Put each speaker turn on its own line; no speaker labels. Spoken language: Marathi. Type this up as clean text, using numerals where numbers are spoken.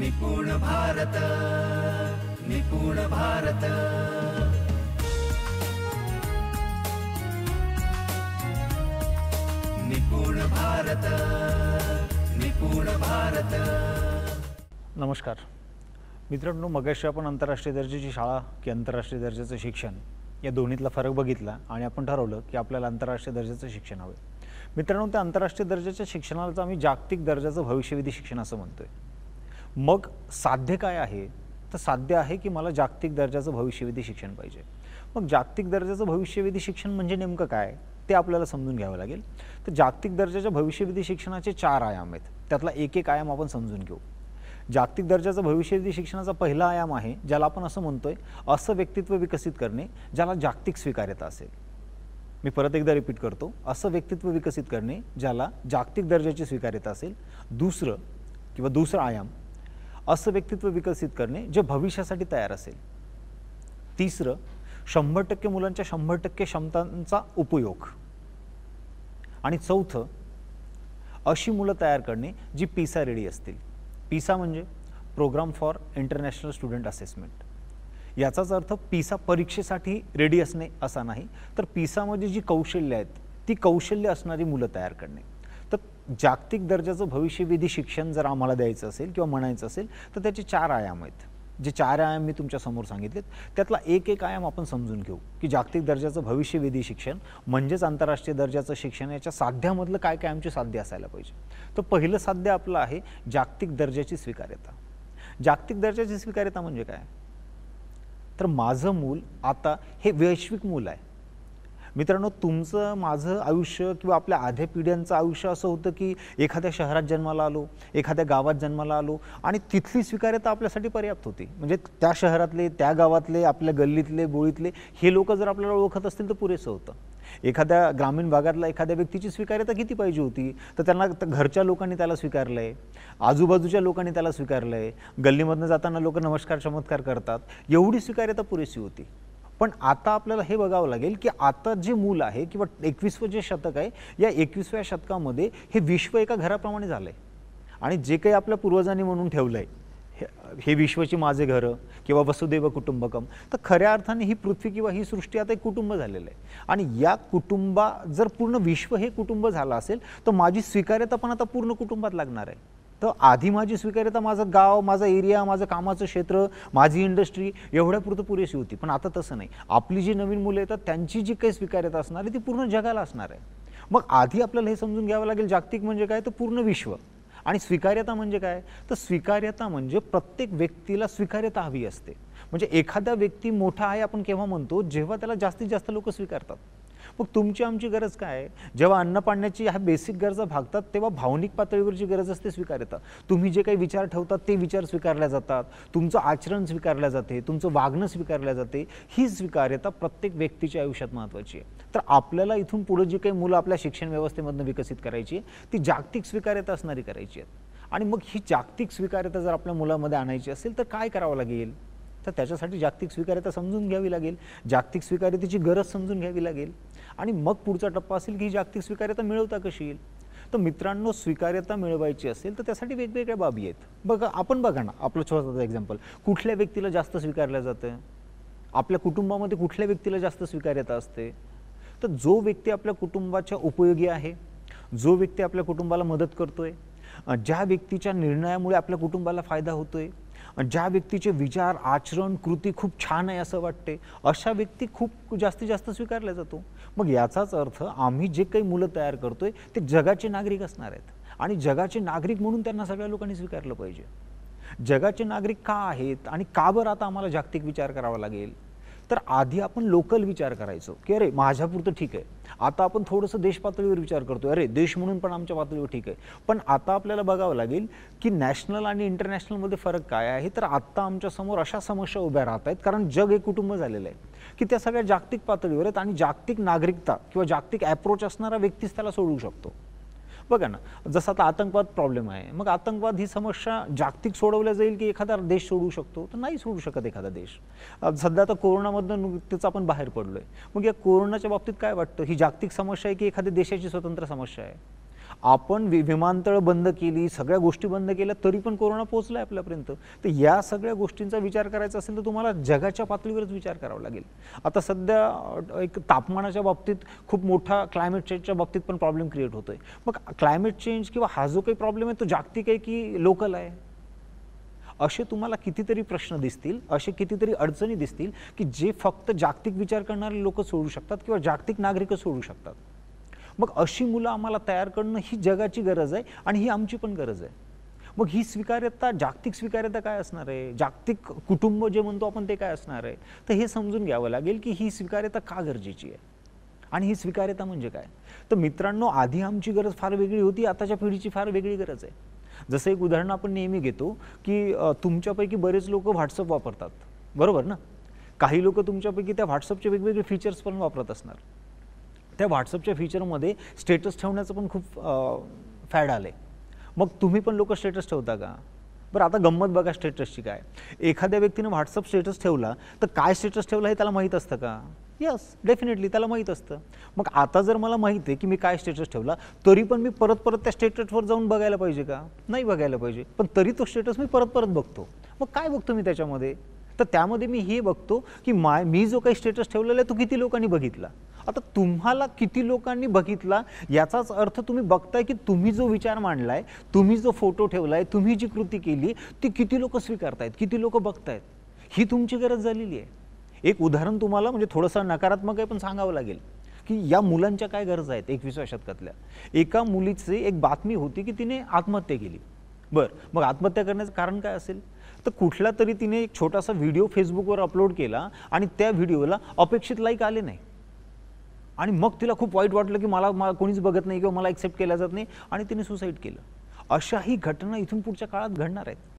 निपुण भारत, निपुण भारत, निपुण भारत, निपुण भारत।
नमस्कार मित्रांनो, मगाशी आपण आंतरराष्ट्रीय दर्जाची शाळा की आंतरराष्ट्रीय दर्जाचं शिक्षण या दोन्हीतला फरक बघितला आणि आपण ठरवलं की आपल्याला आंतरराष्ट्रीय दर्जाचं शिक्षण हवं। मित्रांनो, त्या आंतरराष्ट्रीय दर्जाच्या शिक्षणाला आम्ही जागतिक दर्जाचं भविष्यवेधी शिक्षण असं म्हणतोय। मग साध्य काय आहे? तर साध्य आहे की मला जागतिक दर्जाचं भविष्यवेधी शिक्षण पाहिजे। मग जागतिक दर्जाचं भविष्यवेधी शिक्षण म्हणजे नेमकं काय ते आपल्याला समजून घ्यावं लागेल। तर जागतिक दर्जाच्या भविष्यवेधी शिक्षणाचे 4 आयाम आहेत, त्यातला एक आयाम आपण समजून घेऊ। जागतिक दर्जाचं भविष्यवेधी शिक्षणाचा पहिला आयाम आहे ज्याला आपण असं म्हणतोय असं व्यक्तित्व विकसित करणे ज्याला जागतिक स्वीकार्यता असेल। मी परत एकदा रिपीट करतो, असं व्यक्तित्व विकसित करणे ज्याला जागतिक दर्जाची स्वीकार्यता असेल। दुसरा आयाम असं व्यक्तित्व विकसित करणे जे भविष्यासाठी तयार असेल। तिसरं 100% मुलांच्या 100% क्षमतांचा उपयोग। आणि चौथं अशी मुलं तयार करणे जी पिसा रेडी असतील। पिसा म्हणजे programme for international student assessment. याचाच अर्थ पिसा परीक्षेसाठी रेडी असणे असा नाही, तर पिसामध्ये जी कौशल्य आहेत ती कौशल्य असणारी मुलं तयार करणे। तर जागतिक दर्जाचं भविष्यवेधी शिक्षण जर आम्हाला द्यायचं असेल किंवा म्हणायचं असेल तर त्याचे 4 आयाम आहेत। जे 4 आयाम मी तुमच्या समोर सांगितलेत त्यातला एक आयाम आपण समजून घेऊ की जागतिक दर्जाचं भविष्यवेधी शिक्षण म्हणजेच आंतरराष्ट्रीय दर्जाचं शिक्षण याच्या साध्यामधलं काय काय आमचे साध्य असायला पाहिजे। तर पहिलं साध्य आपलं आहे जागतिक दर्जाची स्वीकार्यता। जागतिक दर्जाची स्वीकार्यता म्हणजे काय? तर माझं मूल आता हे वैश्विक मूल आहे। मित्रांनो, तुमचं माझं आयुष्य किंवा आपल्या आध्या पिढ्यांचं आयुष्य असं होतं की एखाद्या शहरात जन्माला आलो, एखाद्या गावात जन्माला आलो आणि तिथली स्वीकार्यता आपल्यासाठी पर्याप्त होती। म्हणजे त्या शहरातले, त्या गावातले, आपल्या गल्लीतले, बोळीतले हे लोक जर आपल्याला ओळखत असतील तर पुरेसं होतं। एखाद्या ग्रामीण भागातला एखाद्या व्यक्तीची स्वीकार्यता किती पाहिजे होती? तर त्यांना घरच्या लोकांनी त्याला स्वीकारलंय, आजूबाजूच्या लोकांनी त्याला स्वीकारलंय, गल्लीमधनं जाताना लोक नमस्कार चमत्कार करतात, एवढी स्वीकार्यता पुरेशी होती। पण आता आपल्याला हे बघावं लागेल की आता जे मूल आहे किंवा 21वं जे शतक आहे, या 21व्या शतकामध्ये हे विश्व एका घराप्रमाणे झालंय। आणि जे काही आपल्या पूर्वजांनी म्हणून ठेवलंय हे विश्वची माझे घरं किंवा वसुदैव कुटुंबकम, तर खऱ्या अर्थाने ही पृथ्वी किंवा ही सृष्टी आता एक कुटुंब झालेलं आहे। आणि या कुटुंबा जर पूर्ण विश्व हे कुटुंब झालं असेल तर माझी स्वीकार्यता पण आता पूर्ण कुटुंबात लागणार आहे। तर आधी माझी स्वीकार्यता माझं गाव, माझा एरिया, माझं कामाचं क्षेत्र, माझी इंडस्ट्री एवढ्यापुरतं पुरेशी होती। पण आता तसं नाही। आपली जी नवीन मुलं येतात त्यांची जी काही स्वीकार्यता असणार आहे ती पूर्ण जगाला असणार आहे। मग आधी आपल्याला हे समजून घ्यावं लागेल जागतिक म्हणजे काय, तर पूर्ण विश्व। आणि स्वीकार्यता म्हणजे काय, तर स्वीकार्यता म्हणजे प्रत्येक व्यक्तीला स्वीकार्यता हवी असते। म्हणजे एखादा व्यक्ती मोठा आहे आपण केव्हा म्हणतो, जेव्हा त्याला जास्तीत जास्त लोक स्वीकारतात। मग तुमची आमची गरज काय आहे? जेव्हा अन्न पाण्याची ह्या बेसिक गरजा भागतात तेव्हा भावनिक पातळीवरची गरज असते स्वीकार्यता। तुम्ही जे काही विचार ठेवतात ते विचार स्वीकारल्या जातात, तुमचं आचरण स्वीकारलं जाते, तुमचं वागणं स्वीकारलं जाते। ही स्वीकार्यता प्रत्येक व्यक्तीच्या आयुष्यात महत्त्वाची आहे। तर आपल्याला इथून पुढे जी काही मुलं आपल्या शिक्षण व्यवस्थेमधून विकसित करायची आहे ती जागतिक स्वीकार्यता असणारी करायची आहे। आणि मग ही जागतिक स्वीकार्यता जर आपल्या मुलामध्ये आणायची असेल तर काय करावं लागेल? तर त्याच्यासाठी जागतिक स्वीकार्यता समजून घ्यावी लागेल, जागतिक स्वीकार्यतेची गरज समजून घ्यावी लागेल। आणि मग पुढचा टप्पा असेल की ही जागतिक स्वीकार्यता मिळवता कशी येईल? तर मित्रांनो, स्वीकार्यता मिळवायची असेल तर त्यासाठी वेगवेगळ्या बाबी आहेत। बघा ना, आपलं छोटंसं एक्झाम्पल, कुठल्या व्यक्तीला जास्त स्वीकारलं जातं? आपल्या कुटुंबामध्ये कुठल्या व्यक्तीला जास्त स्वीकार्यता असते? तर जो व्यक्ती आपल्या कुटुंबाच्या उपयोगी आहे, जो व्यक्ती आपल्या कुटुंबाला मदत करतोय, ज्या व्यक्तीच्या निर्णयामुळे आपल्या कुटुंबाला फायदा होतोय, ज्या व्यक्तीचे विचार, आचरण, कृती खूप छान आहे असं वाटते, अशा व्यक्ती खूप जास्तीत जास्त स्वीकारला जातो। मग याचाच अर्थ आम्ही जे काही मुलं तयार करतोय ते जगाचे नागरिक असणार आहेत। आणि जगाचे नागरिक म्हणून त्यांना सगळ्या लोकांनी स्वीकारलं पाहिजे। जगाचे नागरिक का आहेत आणि का बरं आता आम्हाला जागतिक विचार करावा लागेल? तर आधी आपण लोकल विचार करायचो की अरे माझ्यापुरतं ठीक आहे। आता आपण थोडंसं देश पातळीवर विचार करतोय, अरे देश म्हणून पण आमच्या पातळीवर ठीक आहे। पण आता आपल्याला बघावं लागेल की नॅशनल आणि इंटरनॅशनलमध्ये फरक काय आहे। तर आता आमच्या समोर अशा समस्या उभ्या राहत आहेत कारण जग एक कुटुंब झालेलं आहे की त्या सगळ्या जागतिक पातळीवर आहेत आणि जागतिक नागरिकता किंवा जागतिक अप्रोच असणारा व्यक्तीच त्याला सोडवू शकतो। बघा ना, जसं आता आतंकवाद प्रॉब्लेम आहे, मग आतंकवाद ही समस्या जागतिक सोडवल्या जाईल की एखादा देश सोडवू शकतो? तर नाही सोडू शकत एखादा देश। सध्या आता कोरोनामधून नुकतेच आपण बाहेर पडलोय। मग या कोरोनाच्या बाबतीत काय वाटतं, ही जागतिक समस्या आहे की एखाद्या देशाची स्वतंत्र समस्या आहे? आपण विमानतळ बंद केली, सगळ्या गोष्टी बंद केल्या, तरी पण कोरोना पोहोचलाय आपल्यापर्यंत. तर या सगळ्या गोष्टींचा विचार करायचा असेल तर तुम्हाला जगाच्या पातळीवरच विचार करावा लागेल. आता सध्या एक तापमानाच्या बाबतीत खूप मोठा क्लायमेट चेंजच्या बाबतीत पण प्रॉब्लेम क्रिएट होतोय. मग क्लायमेट चेंज किंवा हा जो काही प्रॉब्लेम आहे तो जागतिक आहे की लोकल आहे? असे तुम्हाला कितीतरी प्रश्न दिसतील, असे कितीतरी अडचणी दिसतील की जे फक्त जागतिक विचार करणारे लोक सोडू शकतात किंवा जागतिक नागरिक सोडू शकतात. मग अशी मुलं आम्हाला तयार करणं ही जगाची गरज आहे आणि ही आमची पण गरज आहे. मग ही स्वीकार्यता, जागतिक स्वीकार्यता काय असणार आहे? जागतिक कुटुंब जे म्हणतो आपण ते काय असणार आहे? तर हे समजून घ्यावं लागेल की ही स्वीकार्यता का गरजेची आहे आणि ही स्वीकार्यता म्हणजे काय. तर मित्रांनो, आधी आमची गरज फार वेगळी होती, आताच्या पिढीची फार वेगळी गरज आहे. जसं एक उदाहरण आपण नेहमी घेतो की तुमच्यापैकी बरेच लोक व्हॉट्सअप वापरतात, बरोबर ना? काही लोक तुमच्यापैकी त्या व्हॉट्सअपचे वेगवेगळे फीचर्स पण वापरत असणार. त्या व्हॉट्सअपच्या फीचरमध्ये स्टेटस ठेवण्याचं पण खूप फॅड आलं आहे. मग तुम्ही पण लोक स्टेटस ठेवता का? बरं, आता गंमत बघा स्टेटसची काय. एखाद्या व्यक्तीने व्हॉट्सअप स्टेटस ठेवला तर काय स्टेटस ठेवला हे त्याला माहीत असतं का? यस, डेफिनेटली त्याला माहीत असतं. मग आता जर मला माहीत आहे की मी काय स्टेटस ठेवला, तरी पण मी परत परत त्या स्टेटसवर जाऊन बघायला पाहिजे का? नाही बघायला पाहिजे. पण तरी तो स्टेटस मी परत परत बघतो. मग काय बघतो मी त्याच्यामध्ये? तर त्यामध्ये मी हे बघतो की मी जो काही स्टेटस ठेवलेला आहे तो किती लोकांनी बघितला. आता तुम्हाला किती लोकांनी बघितला याचाच अर्थ तुम्ही बघताय की तुम्ही जो विचार मांडलाय, तुम्ही जो फोटो ठेवलाय, तुम्ही जी कृती केली ती किती लोक स्वीकारतायत, किती लोक बघतायत, ही तुमची गरज झालेली आहे. एक उदाहरण तुम्हाला म्हणजे थोडंसं नकारात्मक आहे पण सांगावं लागेल की या मुलांच्या काय गरजा आहेत 21व्या शतकातल्या. एका मुलीची एक बातमी होती की तिने आत्महत्या केली. बरं, मग आत्महत्या करण्याचं कारण काय असेल? तर कुठला तरी तिने एक छोटासा व्हिडिओ फेसबुकवर अपलोड केला आणि त्या व्हिडिओला अपेक्षित लाईक आले नाही आणि मग तिला खूप वाईट वाटलं की मला कोणीच बघत नाही किंवा मला एक्सेप्ट केलं जात नाही आणि तिने सुसाईड केलं. अशाही घटना इथून पुढच्या काळात घडणार आहेत.